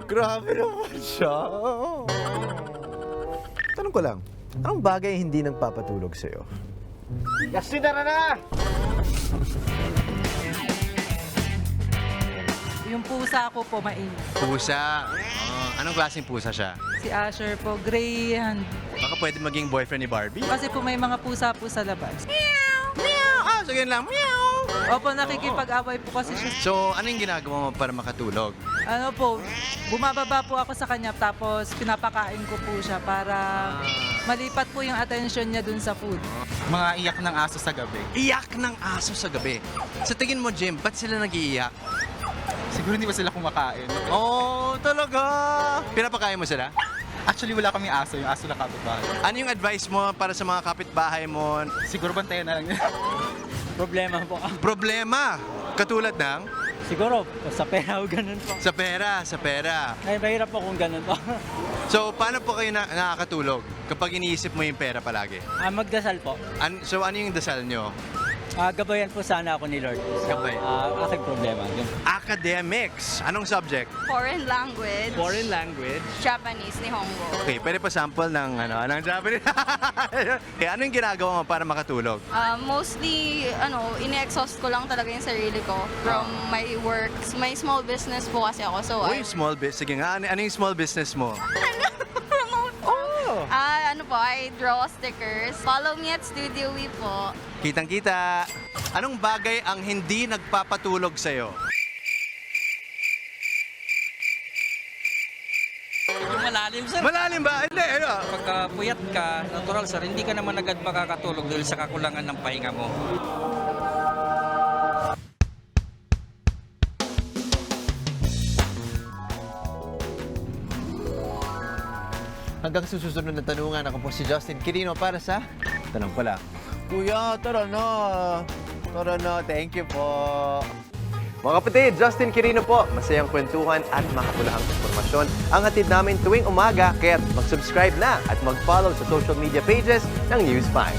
Grabe naman siya. Tanong ko lang, anong bagay hindi nagpapatulog sa'yo? Kasi tara na! Yung pusa ko po mainit. Pusa. Anong klaseng pusa siya? Si Asher po, gray hand. Baka pwede maging boyfriend ni Barbie? Kasi po may mga pusa po sa labas. Meow! So yun lang, meow! Opo, nakikipag-away po kasi siya. So, ano yung ginagawa mo para makatulog? Ano po, bumababa po ako sa kanya tapos pinapakain ko po siya para malipat po yung attention niya dun sa food. Mga iyak ng aso sa gabi. Iyak ng aso sa gabi. Sa tingin mo, Jim, ba't sila nag-iiyak? Siguro hindi pa sila kumakain. Oh, talaga? Pinapakain mo sila? Actually, wala kaming aso. Yung aso na kapitbahay. Ano yung advice mo para sa mga kapitbahay mo? Siguro bantayan na lang nila. Problema po. Problema! Katulad ng? Siguro, sa pera o ganun po. Sa pera. Ay, mahirap po kung ganun po. So, paano po kayo nakakatulog kapag iniisip mo yung pera palagi? Magdasal po. So, ano yung dasal nyo? Gabayan po sana ako ni Lord. Gabay. Aking problema. Yun. Academics. Anong subject? Foreign language, Foreign language. Japanese, Nihongo. Okay, pwede pa sample ng Japanese. Kaya ano yung ginagawa mo para makatulog? Mostly, ini-exhaust ko lang talaga yung sarili ko from my work. May small business po kasi ako, so Uy, small business. Sige nga, ano yung small business mo? I draw stickers. Follow me at Studio We po. Kitang-kita. Anong bagay ang hindi nagpapatulog sa'yo? Malalim, sir. Malalim ba? Hindi, ano? Pagka puyat ka, natural, sir, hindi ka naman agad makakatulog dahil sa kakulangan ng pahinga mo. Hanggang sa susunod na tanungan, ako po si Justin Quirino para sa Tanong Ko Lang. Kuya, tara na. Tara na. Thank you po. Mga kapatid, Justin Quirino po. Masayang kwentuhan at makapulahang informasyon ang hatid namin tuwing umaga. Kaya mag-subscribe na at mag-follow sa social media pages ng News 5.